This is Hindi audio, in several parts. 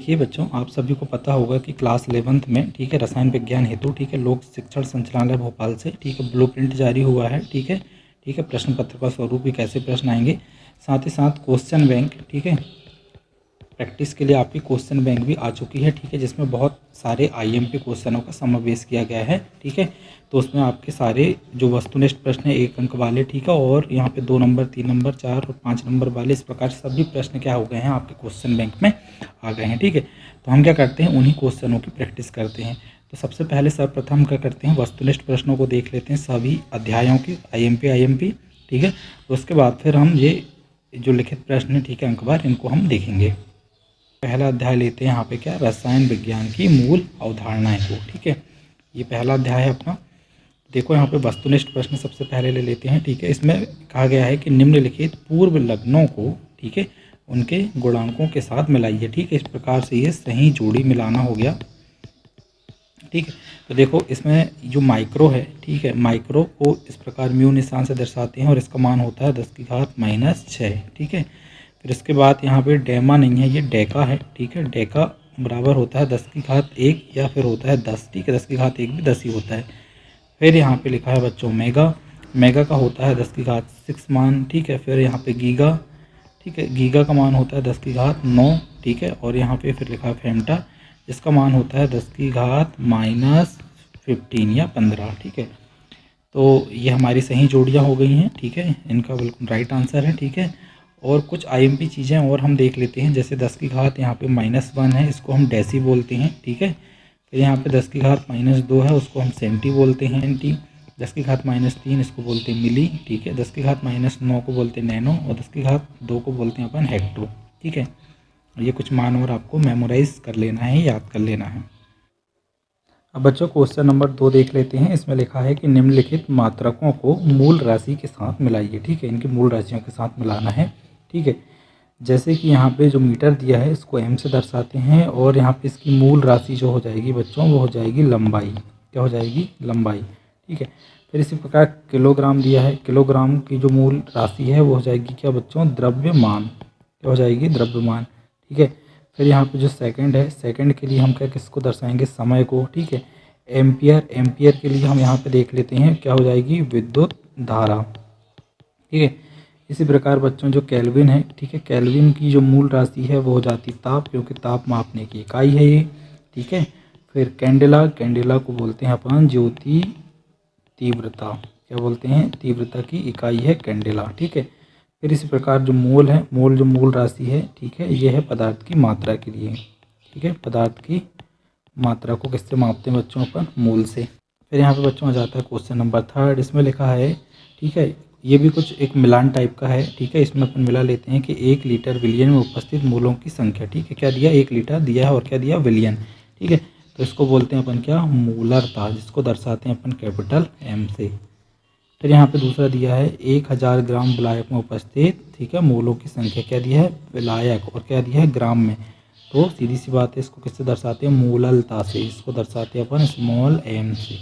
देखिए बच्चों, आप सभी को पता होगा कि क्लास 11th में ठीक है रसायन विज्ञान हेतु ठीक है लोक शिक्षण संचालनालय भोपाल से ठीक है ब्लूप्रिंट जारी हुआ है। ठीक है प्रश्न पत्र का स्वरूप भी कैसे प्रश्न आएंगे, साथ ही साथ क्वेश्चन बैंक ठीक है प्रैक्टिस के लिए आपकी क्वेश्चन बैंक भी आ चुकी है। ठीक है, जिसमें बहुत सारे आईएमपी क्वेश्चनों का समावेश किया गया है। ठीक है, तो उसमें आपके सारे जो वस्तुनिष्ठ प्रश्न है 1 अंक वाले ठीक है, और यहाँ पे 2 नंबर 3 नंबर 4 और 5 नंबर वाले इस प्रकार सभी प्रश्न क्या हो गए हैं आपके क्वेश्चन बैंक में आ गए हैं। ठीक है, तो हम क्या करते हैं, उन्हीं क्वेश्चनों की प्रैक्टिस करते हैं। तो सबसे पहले सर्वप्रथम क्या करते हैं, वस्तुनिष्ठ प्रश्नों को देख लेते हैं सभी अध्यायों की आईएमपी। ठीक है, तो उसके बाद फिर हम ये जो लिखित प्रश्न है ठीक है अंकवार, इनको हम देखेंगे। पहला अध्याय लेते हैं यहाँ पे क्या, रसायन विज्ञान की मूल अवधारणाएं को। ठीक है, ये पहला अध्याय है अपना। देखो यहाँ पे वस्तुनिष्ठ प्रश्न सबसे पहले ले लेते हैं। ठीक है, इसमें कहा गया है कि निम्नलिखित पूर्व लग्नों को ठीक है उनके गुणांकों के साथ मिलाइए। ठीक है, इस प्रकार से ये सही जोड़ी मिलाना हो गया। ठीक है, तो देखो इसमें जो माइक्रो है ठीक है, माइक्रो को इस प्रकार म्यू निशान से दर्शाते हैं और इसका मान होता है 10⁻⁻⁶। ठीक है, फिर इसके बाद यहाँ पे डेमा नहीं है, ये डेका है। ठीक है, डेका बराबर होता है 10⁻1 या फिर होता है 10। ठीक है, 10⁻1 भी 10 ही होता है। फिर यहाँ पे लिखा है बच्चों मेगा, मेगा का होता है 10⁻6 मान। ठीक है, फिर यहाँ पे गीगा, ठीक है गीगा का मान होता है 10⁻9। ठीक है, और यहाँ पे फिर लिखा है फेमटा, इसका मान होता है 10⁻15 या 15। ठीक है, तो ये हमारी सही जोड़ियाँ हो गई हैं। ठीक है, इनका बिल्कुल राइट आंसर है। ठीक है, और कुछ आईएमपी चीज़ें और हम देख लेते हैं, जैसे 10 यहाँ पे -1 है, इसको हम डेसी बोलते हैं। ठीक है, फिर यहाँ पे 10 -2 है, उसको हम सेंटी बोलते हैं एंटी। 10 -3 इसको बोलते हैं मिली। ठीक है, 10 -9 को बोलते हैं नैनो, और 10 2 को बोलते हैं अपन हेक्टो। ठीक है, ये कुछ मान और आपको मेमोराइज कर लेना है, याद कर लेना है। अब बच्चों क्वेश्चन नंबर 2 देख लेते हैं। इसमें लिखा है कि निम्नलिखित मात्रकों को मूल राशि के साथ मिलाइए। ठीक है, इनकी मूल राशियों के साथ मिलाना है। ठीक है, जैसे कि यहाँ पे जो मीटर दिया है इसको m से दर्शाते हैं, और यहाँ पे इसकी मूल राशि जो हो जाएगी बच्चों वो हो जाएगी लंबाई। क्या हो जाएगी, लंबाई। ठीक है, फिर इसी प्रकार किलोग्राम दिया है, किलोग्राम की जो मूल राशि है वो हो जाएगी क्या बच्चों, द्रव्यमान। क्या हो जाएगी, द्रव्यमान। ठीक है, फिर यहाँ पे जो सेकंड है, सेकंड के लिए हम क्या किसको दर्शाएंगे, समय को। ठीक है, एम्पियर, एम्पियर के लिए हम यहाँ पे देख लेते हैं क्या हो जाएगी, विद्युत धारा। ठीक है, इसी प्रकार बच्चों जो केल्विन है, ठीक है केल्विन की जो मूल राशि है वो हो जाती ताप, क्योंकि ताप मापने की इकाई है ये। ठीक है, फिर कैंडेला, कैंडेला को बोलते हैं अपन ज्योति तीव्रता। क्या बोलते हैं, तीव्रता की इकाई है कैंडेला। ठीक है, फिर इसी प्रकार जो मोल है, मोल जो मूल राशि है ठीक है, ये है पदार्थ की मात्रा के लिए। ठीक है, पदार्थ की मात्रा को किससे मापते हैं बच्चों, अपन मोल से। फिर यहाँ पे बच्चों आ जाता है क्वेश्चन नंबर 3। इसमें लिखा है ठीक है, ये भी कुछ एक मिलान टाइप का है। ठीक है, इसमें अपन मिला लेते हैं कि 1 लीटर विलियन में उपस्थित मोलों की संख्या। ठीक है, क्या दिया, 1 लीटर दिया है और क्या दिया, विलियन। ठीक है, तो इसको बोलते हैं अपन क्या, मोलरता, जिसको दर्शाते हैं अपन कैपिटल M से। फिर यहाँ पे दूसरा दिया है 1000 ग्राम विलायक में उपस्थित ठीक है मोलों की संख्या। क्या दिया है, विलायक, और क्या दिया है, ग्राम में। तो सीधी सी बात है, इसको किससे दर्शाते हैं, मोललता से। इसको दर्शाते हैं अपन स्मॉल m से।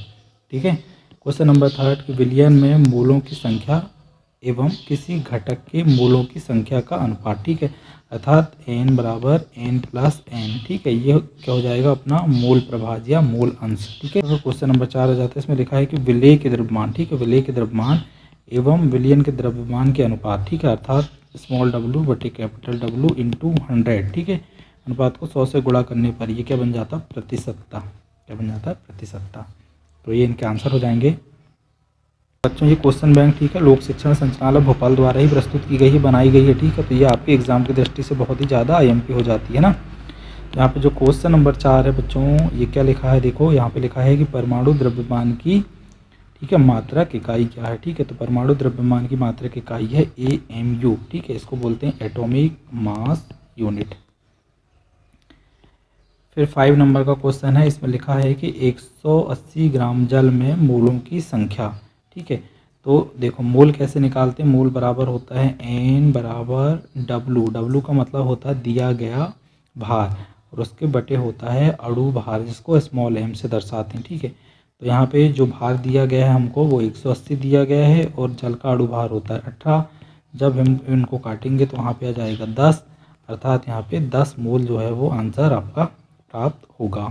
ठीक है, क्वेश्चन नंबर 3 कि विलियन में मोलों की संख्या एवं किसी घटक के मोलों की संख्या का अनुपात। ठीक है, अर्थात n बराबर n+n। ठीक है, ये क्या हो जाएगा अपना मोल प्रभाज या मोल अंश। ठीक है, तो क्वेश्चन नंबर 4 आ जाता है। इसमें लिखा है कि विलेय के द्रव्यमान। ठीक है, विलेय के द्रव्यमान एवं विलियन के द्रव्यमान के अनुपात। ठीक है, अर्थात स्मॉल w बटे कैपिटल W इंटू 100। ठीक है, अनुपात को 100 से गुणा करने पर ये क्या बन जाता, प्रतिशतता। क्या बन जाता है, प्रतिशतता। तो ये इनके आंसर हो जाएंगे बच्चों। ये क्वेश्चन बैंक ठीक है लोक शिक्षण संचालनालय भोपाल द्वारा ही प्रस्तुत की गई है, बनाई गई है। ठीक है, तो ये आपके एग्जाम की दृष्टि से बहुत ही ज़्यादा आईएमपी हो जाती है ना। यहाँ पे जो क्वेश्चन नंबर 4 है बच्चों, ये क्या लिखा है, देखो यहाँ पे लिखा है कि परमाणु द्रव्यमान की ठीक है मात्रक इकाई क्या है। ठीक है, तो परमाणु द्रव्यमान की मात्रक इकाई है AMU। ठीक है, इसको बोलते हैं एटॉमिक मास यूनिट। फिर 5 नंबर का क्वेश्चन है। इसमें लिखा है कि 180 ग्राम जल में मोलों की संख्या। ठीक है, तो देखो मोल कैसे निकालते हैं, मोल बराबर होता है n बराबर W। W का मतलब होता है दिया गया भार, और उसके बटे होता है अणु भार, जिसको स्मॉल m से दर्शाते हैं। ठीक है, तो यहाँ पे जो भार दिया गया है हमको वो 180 दिया गया है, और जल का अणु भार होता है 18। जब हम इनको काटेंगे तो वहाँ पे आ जाएगा 10, अर्थात यहाँ पे 10 मोल जो है वो आंसर आपका प्राप्त होगा।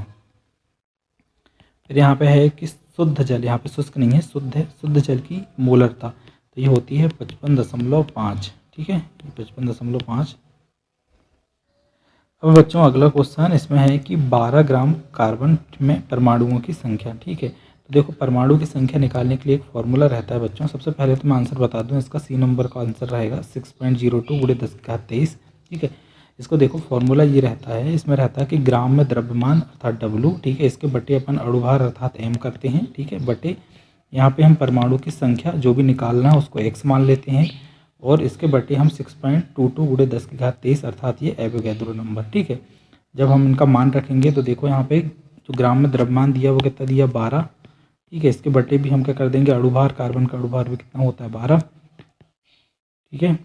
फिर यहाँ पे है कि शुद्ध जल, यहाँ पे शुष्क नहीं है, शुद्ध है, शुद्ध जल की मोलरता तो ये होती है 55.5, ठीक है, 55.5। अब बच्चों अगला क्वेश्चन इसमें है कि 12 ग्राम कार्बन में परमाणुओं की संख्या, ठीक है। तो देखो परमाणु की संख्या निकालने के लिए एक फॉर्मूला रहता है बच्चों। सबसे पहले तो मैं आंसर बता दूं, इसका सी नंबर का आंसर रहेगा 6.02 × 10⁻23, ठीक है। इसको देखो फॉर्मूला ये रहता है, इसमें रहता है कि ग्राम में द्रव्यमान अर्थात W, ठीक है, इसके बटे अपन अणुभार अर्थात M करते हैं, ठीक है, बटे यहाँ पे हम परमाणु की संख्या जो भी निकालना है उसको x मान लेते हैं और इसके बटे हम 6.22 × 10⁻23 अर्थात ये एवोगैड्रो नंबर, ठीक है। जब हम इनका मान रखेंगे तो देखो यहाँ पे जो ग्राम में द्रव्यमान दिया वो कितना दिया 12, ठीक है। इसके बटे भी हम क्या कर देंगे अणुभार, कार्बन का अणुभार भी कितना होता है 12, ठीक है।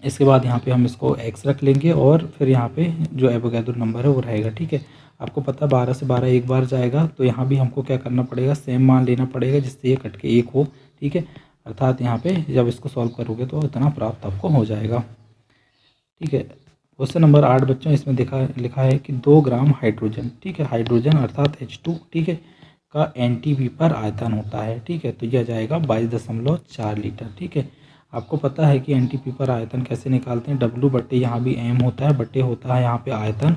इसके बाद यहाँ पे हम इसको x रख लेंगे और फिर यहाँ पे जो एवोगैड्रो नंबर है वो रहेगा, ठीक है। आपको पता 12 से 12 एक बार जाएगा तो यहाँ भी हमको क्या करना पड़ेगा, सेम मान लेना पड़ेगा जिससे ये कट के 1 हो, ठीक है। अर्थात यहाँ पे जब इसको सॉल्व करोगे तो इतना प्राप्त आपको हो जाएगा, ठीक है। क्वेश्चन नंबर 8 बच्चों, इसमें लिखा है कि 2 ग्राम हाइड्रोजन, ठीक है, हाइड्रोजन अर्थात H2, ठीक है, का NTV पर आयतन होता है, ठीक है। तो यह जाएगा 22.4 लीटर, ठीक है। आपको पता है कि NTP पर आयतन कैसे निकालते हैं, W बटे यहाँ भी M होता है, बटे होता है यहाँ पे आयतन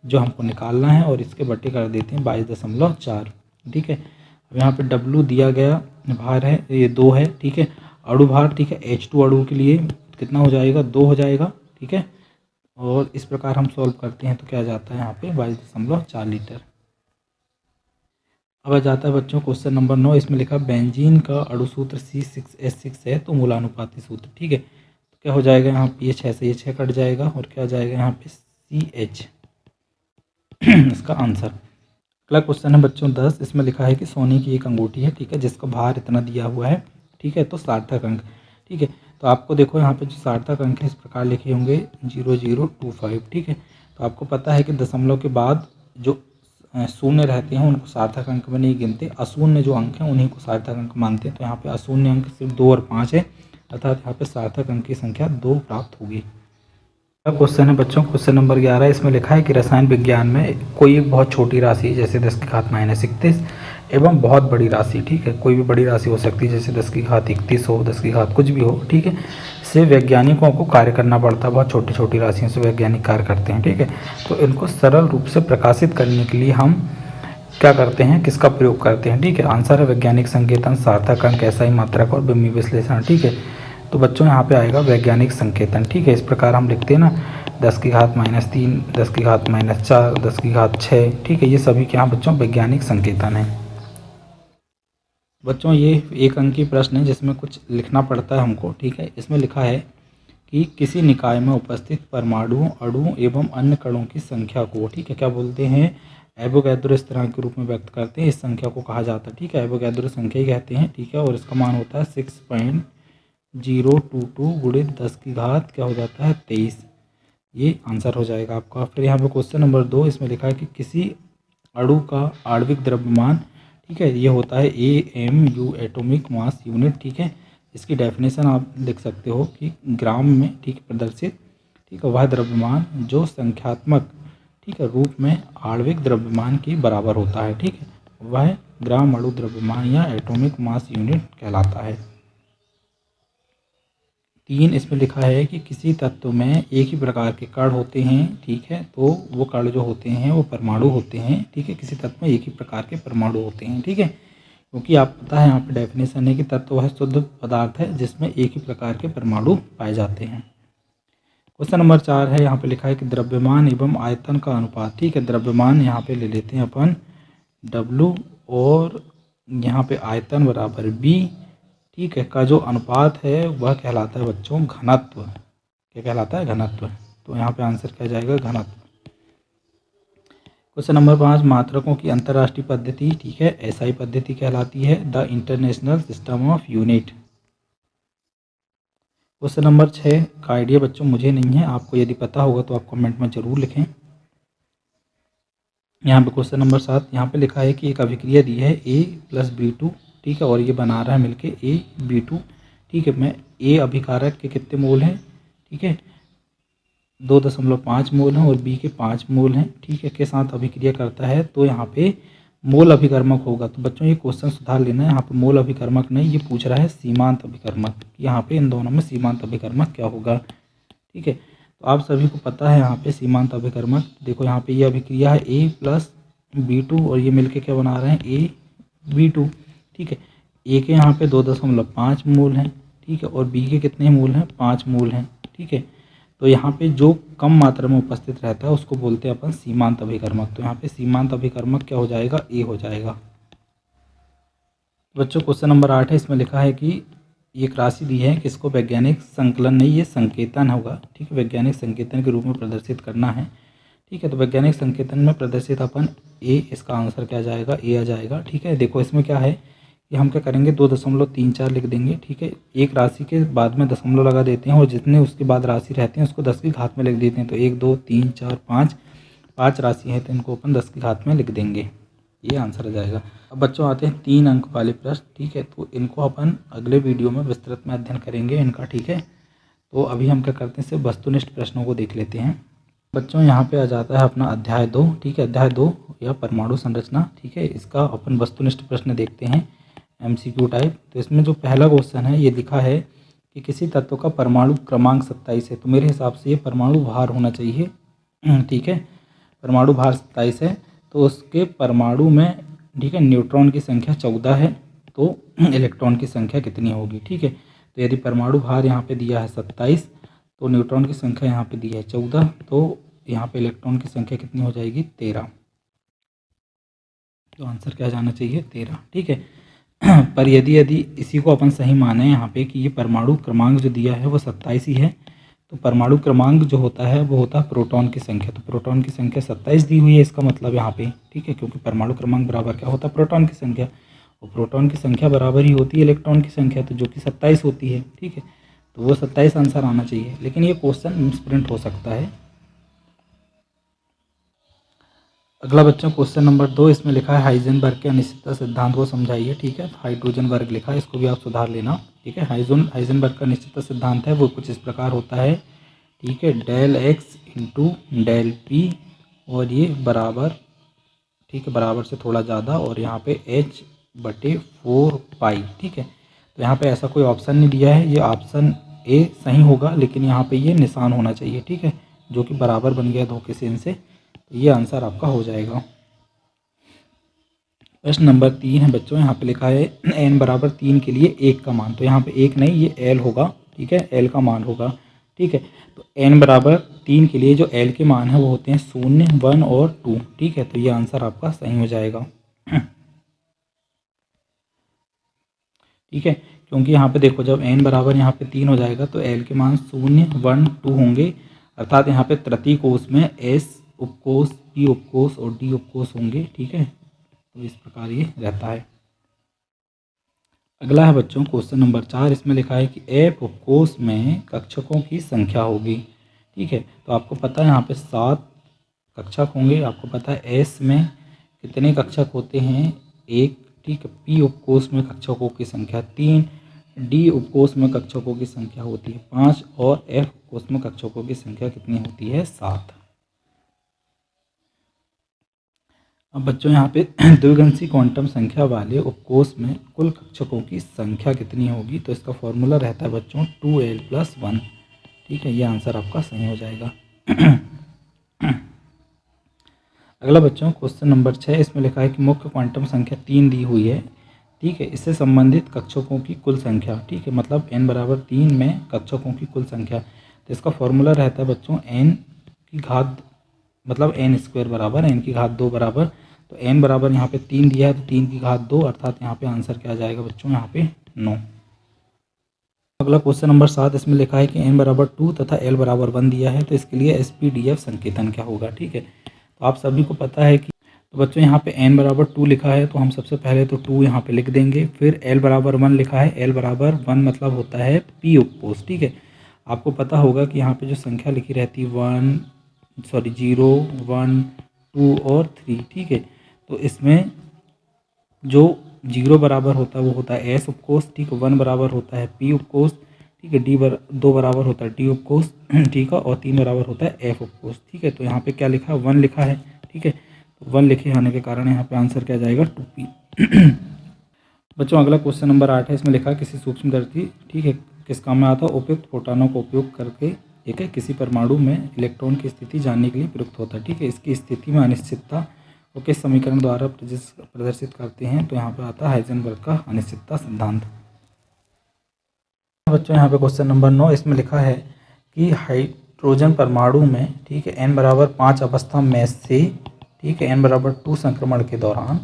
जो हमको निकालना है और इसके बटे कर देते हैं 22.4, ठीक है। अब यहाँ पे W दिया गया भार है ये 2 है, ठीक है। अणु भार, ठीक है, H2 अणु के लिए कितना हो जाएगा 2 हो जाएगा, ठीक है। और इस प्रकार हम सॉल्व करते हैं तो क्या जाता है यहाँ पे 22.4 लीटर। अब आ जाता है बच्चों क्वेश्चन नंबर 9, इसमें लिखा बेंजीन का अणु सूत्र C6H6 है तो मूलानुपाती सूत्र, ठीक है। तो क्या हो जाएगा यहाँ पे ये 6 से ये 6 कट जाएगा और क्या जाएगा यहाँ पे CH इसका आंसर। अगला क्वेश्चन है बच्चों 10, इसमें लिखा है कि सोने की एक अंगूठी है, ठीक है, जिसका भार इतना दिया हुआ है, ठीक है, तो सार्थक अंक, ठीक है। तो आपको देखो यहाँ पे जो सार्थक अंक है इस प्रकार लिखे होंगे 0025, ठीक है। तो आपको पता है कि दशमलव के बाद जो शून्य रहते हैं उनको सार्थक अंक में नहीं गिनते, अशून्य जो अंक हैं उन्हीं को सार्थक अंक मानते हैं। तो यहाँ पे अशून्य अंक सिर्फ 2 और 5 है, अर्थात यहाँ पे सार्थक अंक की संख्या 2 प्राप्त होगी। अगला क्वेश्चन है बच्चों क्वेश्चन नंबर 11, इसमें लिखा है कि रसायन विज्ञान में कोई एक बहुत छोटी राशि जैसे 10⁻31 एवं बहुत बड़ी राशि, ठीक है, कोई भी बड़ी राशि हो सकती है जैसे 10⁻31 हो, 10 कुछ भी हो, ठीक है, से वैज्ञानिकों को कार्य करना पड़ता है। बहुत छोटी छोटी राशियों से वैज्ञानिक कार्य करते हैं, ठीक है। तो इनको सरल रूप से प्रकाशित करने के लिए हम क्या करते हैं, किसका प्रयोग करते हैं, ठीक है। आंसर है वैज्ञानिक संकेतन, सार्थक अंक, SI मात्रक और बिंब विश्लेषण, ठीक है। तो बच्चों यहाँ पे आएगा वैज्ञानिक संकेतन, ठीक है। इस प्रकार हम लिखते हैं ना 10⁻3, 10⁻4, 10⁻6, ठीक है, ये सभी क्या बच्चों वैज्ञानिक संकेतन है। बच्चों ये एक अंकीय प्रश्न है जिसमें कुछ लिखना पड़ता है हमको, ठीक है। इसमें लिखा है कि किसी निकाय में उपस्थित परमाणुओं, अणुओं एवं अन्य कणों की संख्या को, ठीक है, क्या बोलते हैं, एवोगैड्रो स्थिरांक के रूप में व्यक्त करते हैं। इस संख्या को कहा जाता है, ठीक है, एवोगैड्रो संख्या ही कहते हैं, ठीक है। और इसका मान होता है 6.022 × 10⁻, क्या हो जाता है 23, ये आंसर हो जाएगा आपका। फिर यहाँ पे क्वेश्चन नंबर 2, इसमें लिखा है कि किसी अणु का आणविक द्रव्यमान, ठीक है, ये होता है AMU एटॉमिक मास यूनिट, ठीक है। इसकी डेफिनेशन आप लिख सकते हो कि ग्राम में, ठीक है, प्रदर्शित, ठीक है, वह द्रव्यमान जो संख्यात्मक, ठीक है, रूप में आणविक द्रव्यमान के बराबर होता है, ठीक है, वह ग्राम अणु द्रव्यमान या एटॉमिक मास यूनिट कहलाता है। 3, इसमें लिखा है कि किसी तत्व में एक ही प्रकार के कण होते हैं, ठीक है, तो वो कण जो होते हैं वो परमाणु होते हैं, ठीक है। किसी तत्व में एक ही प्रकार के परमाणु होते हैं, ठीक है, क्योंकि आप पता है यहाँ पे डेफिनेशन है कि तत्व वह शुद्ध पदार्थ है जिसमें एक ही प्रकार के परमाणु पाए जाते हैं। क्वेश्चन नंबर 4 है, यहाँ पे लिखा है कि द्रव्यमान एवं आयतन का अनुपात, ठीक है, द्रव्यमान यहाँ पे ले लेते हैं अपन W और यहाँ पे आयतन बराबर B, ठीक है, का जो अनुपात है वह कहलाता है बच्चों घनत्व। क्या कहलाता है, घनत्व। तो यहाँ पे आंसर क्या जाएगा, घनत्व। क्वेश्चन नंबर 5, मात्रकों की अंतर्राष्ट्रीय पद्धति, ठीक है, SI पद्धति कहलाती है, the international system of unit. Question number 6 का आइडिया बच्चों मुझे नहीं है, आपको यदि पता होगा तो आप कमेंट में ज़रूर लिखें। यहाँ पे क्वेश्चन नंबर 7, यहाँ पे लिखा है कि एक अभिक्रिया दी है A + B2, ठीक है, और ये बना रहा है मिलके AB2, ठीक है। मैं A अभिकारक के कितने मोल हैं, ठीक है, 2.5 मोल हैं और बी के 5 मोल हैं, ठीक है, के साथ अभिक्रिया करता है तो यहाँ पे मोल अभिकर्मक होगा। तो बच्चों ये क्वेश्चन सुधार लेना है, यहाँ पे मोल अभिकर्मक नहीं, ये पूछ रहा है सीमांत अभिकर्मक। यहाँ पे इन दोनों में सीमांत अभिकर्मक क्या होगा, ठीक है। तो आप सभी को पता है यहाँ पे सीमांत अभिकर्मक, देखो यहाँ पे ये अभिक्रिया है A+B2 और ये मिलके क्या बना रहे हैं AB2, ठीक है। ए के यहाँ पे 2.5 मोल हैं, ठीक है, और बी के कितने मोल हैं, 5 मोल हैं, ठीक है। तो यहाँ पे जो कम मात्रा में उपस्थित रहता है उसको बोलते हैं अपन सीमांत अभिकर्मक। तो यहाँ पे सीमांत अभिकर्मक क्या हो जाएगा, ए हो जाएगा। बच्चों क्वेश्चन नंबर 8 है, इसमें लिखा है कि एक राशि दी है, किसको वैज्ञानिक संकलन नहीं, ये संकेतन होगा, ठीक है, वैज्ञानिक संकेतन के रूप में प्रदर्शित करना है, ठीक है। तो वैज्ञानिक संकेतन में प्रदर्शित अपन ए, इसका आंसर क्या जाएगा, ए आ जाएगा, ठीक है। देखो इसमें क्या है कि हम क्या करेंगे, 2.34 लिख देंगे, ठीक है। एक राशि के बाद में दशमलव लगा देते हैं और जितने उसके बाद राशि रहते हैं उसको 10 की घात में लिख देते हैं। तो 1 2 3 4 5 राशि है तो इनको अपन 10 की घात में लिख देंगे, ये आंसर आ जाएगा। अब बच्चों आते हैं 3 अंक वाले प्रश्न, ठीक है। तो इनको अपन अगले वीडियो में विस्तृत में अध्ययन करेंगे इनका, ठीक है। तो अभी हम क्या करते हैं, सिर्फ वस्तुनिष्ठ प्रश्नों को देख लेते हैं। बच्चों यहाँ पे आ जाता है अपना अध्याय 2, ठीक है, अध्याय 2 या परमाणु संरचना, ठीक है। इसका अपन वस्तुनिष्ठ प्रश्न देखते हैं MCQ टाइप। तो इसमें जो पहला क्वेश्चन है ये लिखा है कि किसी तत्व का परमाणु क्रमांक 27 है। तो मेरे हिसाब से ये परमाणु भार होना चाहिए, ठीक है, परमाणु भार 27 है। तो उसके परमाणु में, ठीक है, न्यूट्रॉन की संख्या 14 है, तो इलेक्ट्रॉन की संख्या कितनी होगी, ठीक है। तो यदि परमाणु भार यहाँ पे दिया है 27 तो न्यूट्रॉन की संख्या यहाँ पे दी है 14, तो यहाँ पे इलेक्ट्रॉन की संख्या कितनी हो जाएगी, 13। तो आंसर क्या जाना चाहिए, 13, ठीक है। पर यदि इसी को अपन सही माने यहाँ पे कि ये परमाणु क्रमांक जो दिया है वो 27 ही है, तो परमाणु क्रमांक जो होता है वो होता है प्रोटॉन की संख्या। तो प्रोटॉन की संख्या 27 दी हुई है, इसका मतलब यहाँ पे, ठीक है, क्योंकि परमाणु क्रमांक बराबर क्या होता है, प्रोटॉन की संख्या, और प्रोटॉन की संख्या बराबर ही होती है इलेक्ट्रॉन की संख्या, तो जो कि 27 होती है, ठीक है। तो वो 27 आंसर आना चाहिए, लेकिन ये क्वेश्चन मिसप्रिंट हो सकता है। अगला बच्चों क्वेश्चन नंबर 2, इसमें लिखा है हाइजेनबर्ग के अनिश्चितता सिद्धांत को समझाइए, ठीक है। हाइड्रोजन वर्ग लिखा है, इसको भी आप सुधार लेना, ठीक है। हाइजेनबर्ग का अनिश्चितता सिद्धांत है वो कुछ इस प्रकार होता है, ठीक है, del x into del p और ये बराबर, ठीक है, बराबर से थोड़ा ज़्यादा और यहाँ पे h/4 पाई, ठीक है। तो यहाँ पे ऐसा कोई ऑप्शन नहीं दिया है, ये ऑप्शन ए सही होगा, लेकिन यहाँ पे ये निशान होना चाहिए, ठीक है, जो कि बराबर बन गया धोखे से इनसे, तो ये आंसर आपका हो जाएगा। प्रश्न नंबर 3 है बच्चों, यहाँ पे लिखा है n बराबर 3 के लिए 1 का मान। तो यहाँ पे 1 नहीं, ये l होगा, ठीक है, l का मान होगा, ठीक है। तो n बराबर 3 के लिए जो l के मान है वो होते हैं 0, 1 और 2, ठीक है। तो ये आंसर आपका सही हो जाएगा, ठीक है, क्योंकि यहाँ पे देखो जब n बराबर यहाँ पे 3 हो जाएगा तो l के मान 0, 1, 2 होंगे, अर्थात यहाँ पे तृतीय कोष में s उपकोष, p उपकोष और d उपकोष होंगे, ठीक है। तो इस प्रकार ये रहता है। अगला है बच्चों क्वेश्चन नंबर 4, इसमें लिखा है कि f उपकोष में कक्षकों की संख्या होगी, ठीक है। तो आपको पता है यहाँ पे 7 कक्षक होंगे, आपको पता है s में कितने कक्षक होते हैं, 1, ठीक है। p उपकोष में कक्षकों की संख्या 3, d उपकोष में कक्षकों की संख्या होती है 5 और f उपकोष में कक्षकों की संख्या कितनी होती है, 7। अब बच्चों यहाँ पे द्विगंशी क्वांटम संख्या वाले उपकोष में कुल कक्षकों की संख्या कितनी होगी। तो इसका फॉर्मूला रहता है बच्चों 2l+1, ठीक है, ये आंसर आपका सही हो जाएगा। अगला बच्चों क्वेश्चन नंबर 6, इसमें लिखा है कि मुख्य क्वांटम संख्या 3 दी हुई है, ठीक है, इससे संबंधित कक्षकों की कुल संख्या, ठीक है, मतलब n बराबर 3 में कक्षकों की कुल संख्या। तो इसका फॉर्मूला रहता है बच्चों n की घात, मतलब n² बराबर n की घात 2 बराबर, तो n बराबर यहाँ पे 3 दिया है तो 3 की घात 2, अर्थात यहाँ पे आंसर क्या आ जाएगा बच्चों, यहाँ पे 9। अगला क्वेश्चन नंबर 7, इसमें लिखा है कि n बराबर 2 तथा l बराबर 1 दिया है, तो इसके लिए SPDF संकेतन क्या होगा, ठीक है। तो आप सभी को पता है कि, तो बच्चों यहाँ पे n बराबर 2 लिखा है तो हम सबसे पहले तो 2 यहाँ पे लिख देंगे, फिर l बराबर 1 लिखा है, l बराबर 1 मतलब होता है p उपकोष, ठीक है। आपको पता होगा कि यहाँ पे जो संख्या लिखी रहती है 0, 1, 2 और 3, ठीक है। तो इसमें जो 0 बराबर होता है वो होता है s उपकोष, ठीक है, 1 बराबर होता है p उपकोष, ठीक है। दो बराबर होता है टी ऑफ कोस टी का, और 3 बराबर होता है एफ ऑफ कोस, ठीक है। तो यहाँ पे क्या लिखा है, 1 लिखा है, ठीक है। तो 1 लिखे आने के कारण यहाँ पे आंसर क्या जाएगा, 2p। बच्चों अगला क्वेश्चन नंबर 8 है। इसमें लिखा है किसी सूक्ष्मदर्शी, ठीक है, किस काम में आता है, उपयुक्त फोटोनों का उपयोग करके, ठीक है, किसी परमाणु में इलेक्ट्रॉन की स्थिति जानने के लिए प्रयुक्त होता है, ठीक है। इसकी स्थिति में अनिश्चितता को किस समीकरण द्वारा प्रदर्शित करते हैं, तो यहाँ पे आता है हाइजेनबर्ग का अनिश्चितता सिद्धांत। बच्चों यहाँ पे क्वेश्चन नंबर 9, इसमें लिखा है कि हाइड्रोजन परमाणु में, ठीक है, n बराबर 5 अवस्था में से, ठीक है, n बराबर 2 संक्रमण के दौरान,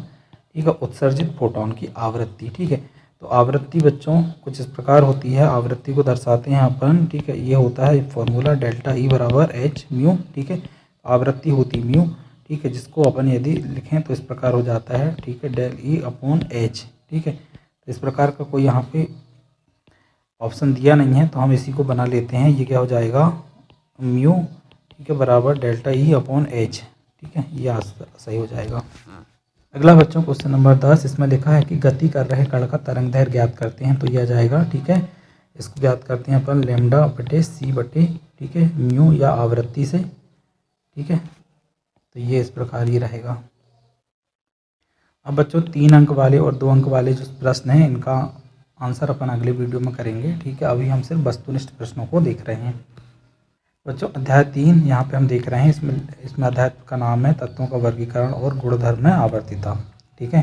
ठीक है, उत्सर्जित फोटोन की आवृत्ति, ठीक है। तो आवृत्ति बच्चों कुछ इस प्रकार होती है, आवृत्ति को दर्शाते हैं अपन, ठीक है। ये होता है फॉर्मूला डेल्टा ई बराबर एच म्यू, ठीक है। आवृत्ति होती म्यू, ठीक है, जिसको अपन यदि लिखें तो इस प्रकार हो जाता है, ठीक है, डेल ई अपॉन एच, ठीक है। तो इस प्रकार का कोई यहाँ पे ऑप्शन दिया नहीं है, तो हम इसी को बना लेते हैं। ये क्या हो जाएगा, म्यू, ठीक है, बराबर डेल्टा ई अपॉन एच, ठीक है, ये सही हो जाएगा। अगला बच्चों क्वेश्चन नंबर 10, इसमें लिखा है कि गति कर रहे कण का तरंग दैर्घ्य ज्ञात करते हैं, तो यह जाएगा, ठीक है। इसको ज्ञात करते हैं अपन लैम्डा बटे सी बटे, ठीक है, म्यू या आवृत्ति से, ठीक है। तो ये इस प्रकार ये रहेगा। अब बच्चों 3 अंक वाले और 2 अंक वाले जो प्रश्न हैं, इनका आंसर अपन अगले वीडियो में करेंगे, ठीक है। अभी हम सिर्फ वस्तुनिष्ठ प्रश्नों को देख रहे हैं। बच्चों अध्याय 3 यहाँ पे हम देख रहे हैं। इसमें अध्याय का नाम है तत्वों का वर्गीकरण और गुणधर्म में आवर्तिता, ठीक है।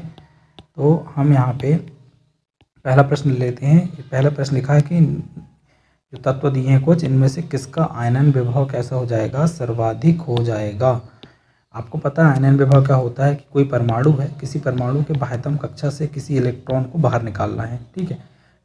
तो हम यहाँ पे पहला प्रश्न लेते हैं। पहला प्रश्न लिखा है कि जो तत्व दिए हैं कुछ, इनमें से किसका आयनन विभव कैसा हो जाएगा, सर्वाधिक हो जाएगा। आपको पता है आयनन विभव क्या होता है, कि कोई परमाणु है, किसी परमाणु के बाह्यतम कक्षा से किसी इलेक्ट्रॉन को बाहर निकालना है, ठीक है।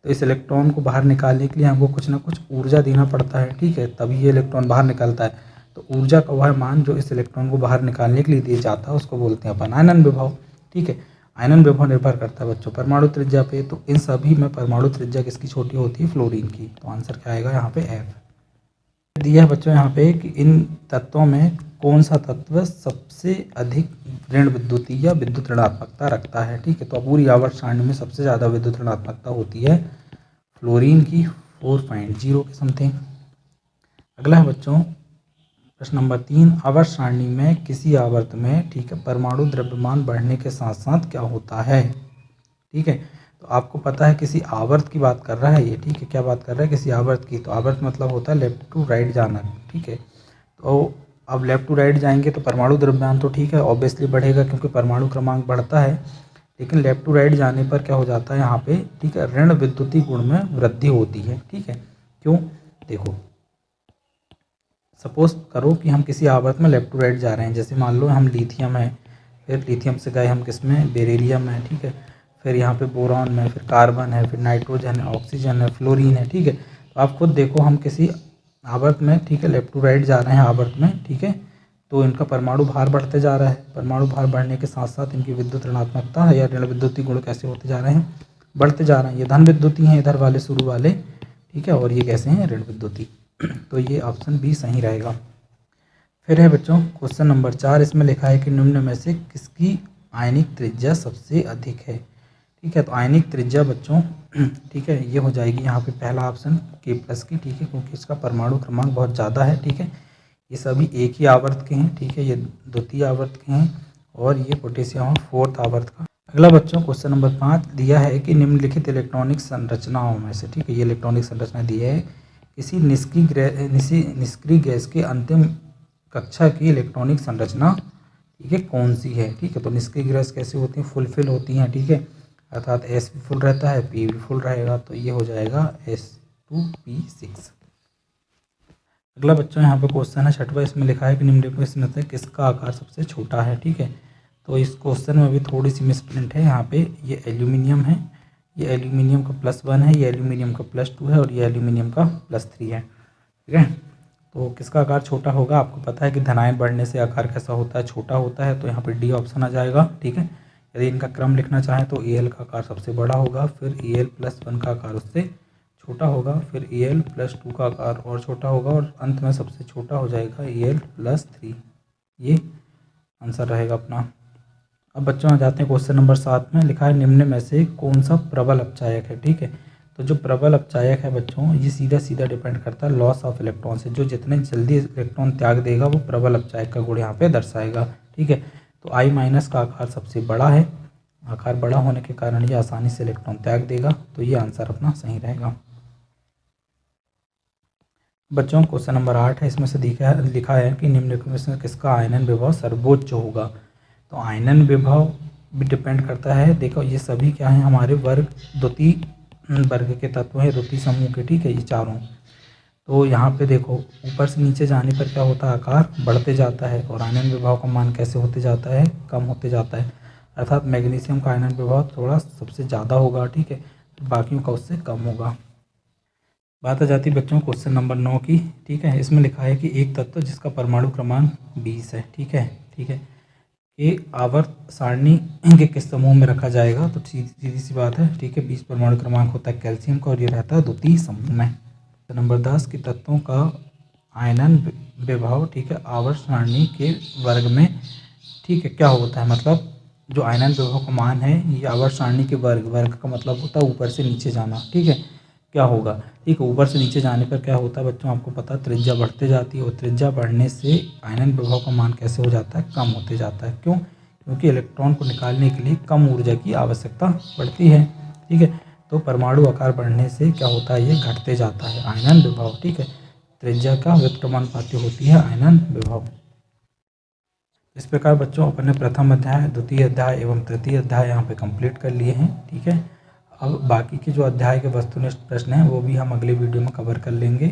तो इस इलेक्ट्रॉन को बाहर निकालने के लिए हमको कुछ ना कुछ ऊर्जा देना पड़ता है, ठीक है, तभी ये इलेक्ट्रॉन बाहर निकलता है। तो ऊर्जा का वह मान जो इस इलेक्ट्रॉन को बाहर निकालने के लिए दिया जाता है, उसको बोलते हैं अपन आयनन विभव, ठीक है। आयनन विभव निर्भर करता है बच्चों परमाणु त्रिज्या पे। तो इन सभी में परमाणु त्रिज्या किसकी छोटी होती है, फ्लोरीन की। तो आंसर क्या आएगा यहाँ पे, एफ। दिया है बच्चों यहाँ पे कि इन तत्वों में कौन सा तत्व सबसे अधिक ऋण विद्युतीय या विद्युत ऋणात्मकता रखता है, ठीक है। तो पूरी आवर्त सारणी में सबसे ज़्यादा विद्युत ऋणात्मकता होती है फ्लोरीन की, 4.0 के समथिंग। अगला है बच्चों प्रश्न नंबर 3, आवर्त सारणी में किसी आवर्त में, ठीक है, परमाणु द्रव्यमान बढ़ने के साथ साथ क्या होता है, ठीक है। तो आपको पता है किसी आवर्त की बात कर रहा है ये, ठीक है। क्या बात कर रहा है, किसी आवर्त की। तो आवर्त मतलब होता है लेफ्ट टू राइट जाना, ठीक है। तो अब लेफ्ट टू राइट जाएंगे तो परमाणु द्रव्यमान तो, ठीक है, ऑब्वियसली बढ़ेगा क्योंकि परमाणु क्रमांक बढ़ता है। लेकिन लेफ्ट टू राइट जाने पर क्या हो जाता है यहाँ पे, ठीक है, ऋण विद्युतीय गुण में वृद्धि होती है, ठीक है। क्यों, देखो सपोज करो कि हम किसी आवर्त में लेफ्ट टू राइट जा रहे हैं। जैसे मान लो हम लिथियम है, फिर लिथियम से गए हम किस में, बेरिलियम है, ठीक है। फिर यहाँ पे बोरॉन में, फिर कार्बन है, फिर नाइट्रोजन है, ऑक्सीजन है, फ्लोरीन है, ठीक है। तो आप खुद देखो हम किसी आवर्त में, ठीक है, लेफ्ट टू राइट जा रहे हैं आवर्त में, ठीक है। तो इनका परमाणु भार बढ़ते जा रहा है। परमाणु भार बढ़ने के साथ साथ इनकी विद्युत ऋणात्मकता या ऋण विद्युतीय गुण कैसे होते जा रहे हैं, बढ़ते जा रहे हैं। ये धन विद्युतीय हैं इधर वाले शुरू वाले, ठीक है, और ये कैसे हैं, ऋण विद्युतीय। तो ये ऑप्शन बी सही रहेगा। फिर है बच्चों क्वेश्चन नंबर 4, इसमें लिखा है कि निम्न में से किसकी आयनिक त्रिज्या सबसे अधिक है, ठीक है। तो आयनिक त्रिज्या बच्चों, ठीक है, ये हो जाएगी यहाँ पे पहला ऑप्शन K+ की, ठीक है, क्योंकि इसका परमाणु क्रमांक बहुत ज़्यादा है, ठीक है। ये सभी एक ही आवर्त के हैं, ठीक है, ये द्वितीय आवर्त के हैं, और ये पोटेशियम 4th आवर्त का। अगला बच्चों क्वेश्चन नंबर 5 दिया है कि निम्नलिखित इलेक्ट्रॉनिक संरचनाओं में से, ठीक है, ये इलेक्ट्रॉनिक संरचना दी है, किसी निष्क्रिय गैस के अंतिम कक्षा की इलेक्ट्रॉनिक संरचना, ठीक है, कौन सी है, ठीक है। तो निष्क्रिय गैस कैसी होती हैं, फुलफिल होती हैं, ठीक है, अर्थात S भी फुल रहता है, P भी फुल रहेगा। तो ये हो जाएगा S2P6। अगला बच्चों यहाँ पे क्वेश्चन है 6वां, इसमें लिखा है कि निम्नलिखित में से किसका आकार सबसे छोटा है, ठीक है। तो इस क्वेश्चन में भी थोड़ी सी मिसप्रिंट है यहाँ पे। ये एल्यूमिनियम है, ये एल्यूमिनियम का +1 है, ये एल्यूमिनियम का +2 है, और ये एल्यूमिनियम का +3 है, ठीक है। तो किसका आकार छोटा होगा, आपको पता है कि धनायन बढ़ने से आकार कैसा होता है, छोटा होता है। तो यहाँ पे डी ऑप्शन आ जाएगा, ठीक है। यदि इनका क्रम लिखना चाहें तो Al का आकार सबसे बड़ा होगा, फिर Al+1 का आकार उससे छोटा होगा, फिर Al+2 का आकार और छोटा होगा, और अंत में सबसे छोटा हो जाएगा Al+3। ये आंसर रहेगा अपना। अब बच्चों आ जाते हैं क्वेश्चन नंबर 7 में, लिखा है निम्न में से कौन सा प्रबल अपचायक है, ठीक है। तो जो प्रबल अपचायक है बच्चों, ये सीधा सीधा डिपेंड करता है लॉस ऑफ इलेक्ट्रॉन से। जो जितने जल्दी इलेक्ट्रॉन त्याग देगा वो प्रबल अपचायक का गुण यहाँ पे दर्शाएगा, ठीक है। तो I माइनस का आकार सबसे बड़ा है, आकार बड़ा होने के कारण ये आसानी से इलेक्ट्रॉन त्याग देगा, तो ये आंसर अपना सही रहेगा। बच्चों क्वेश्चन नंबर 8 है, इसमें से लिखा है कि निम्नलिखित में से किसका आयनन विभव सर्वोच्च होगा। तो आयनन विभव भी डिपेंड करता है, देखो ये सभी क्या है हमारे वर्ग द्वितीय वर्ग के तत्व हैं, द्वितीय समूह के, ठीक है, ये चारों। तो यहाँ पे देखो ऊपर से नीचे जाने पर क्या होता है, आकार बढ़ते जाता है, और आयनन विभव का मान कैसे होते जाता है, कम होते जाता है। अर्थात मैग्नीशियम का आयनन विभव थोड़ा सबसे ज़्यादा होगा, ठीक है, बाकियों का उससे कम होगा। बात आ जाती है बच्चों क्वेश्चन नंबर 9 की, ठीक है। इसमें लिखा है कि एक तत्व जिसका परमाणु क्रमांक 20 है, ठीक है, ठीक है, ये आवर्त सारणी के किस समूह में रखा जाएगा। तो सीधी सी बात है, ठीक है, 20 परमाणु क्रमांक होता है कैल्शियम का, और ये रहता है द्वितीय समूह में। नंबर 10 के तत्वों का आयनन विभव, ठीक है, आवर्त सारणी के वर्ग में, ठीक है, क्या होता है, मतलब जो आयनन विभव का मान है ये आवर्त सारणी के वर्ग का मतलब होता है ऊपर से नीचे जाना, ठीक है, क्या होगा, ठीक है, ऊपर से नीचे जाने पर क्या होता है बच्चों, आपको पता है त्रिज्या बढ़ते जाती है, और त्रिज्या बढ़ने से आयनन विभव का मान कैसे हो जाता है, कम होते जाता है। क्यों? क्योंकि इलेक्ट्रॉन को निकालने के लिए कम ऊर्जा की आवश्यकता पड़ती है, ठीक है। तो परमाणु आकार बढ़ने से क्या होता है, ये घटते जाता है आयनन विभव, ठीक है। त्रिज्या का व्युत्क्रमानुपाती होती है आयनन विभव। इस प्रकार बच्चों अपन ने प्रथम अध्याय, द्वितीय अध्याय एवं तृतीय अध्याय यहाँ पे कंप्लीट कर लिए हैं, ठीक है। अब बाकी के जो अध्याय के वस्तुनिष्ठ प्रश्न हैं वो भी हम अगले वीडियो में कवर कर लेंगे।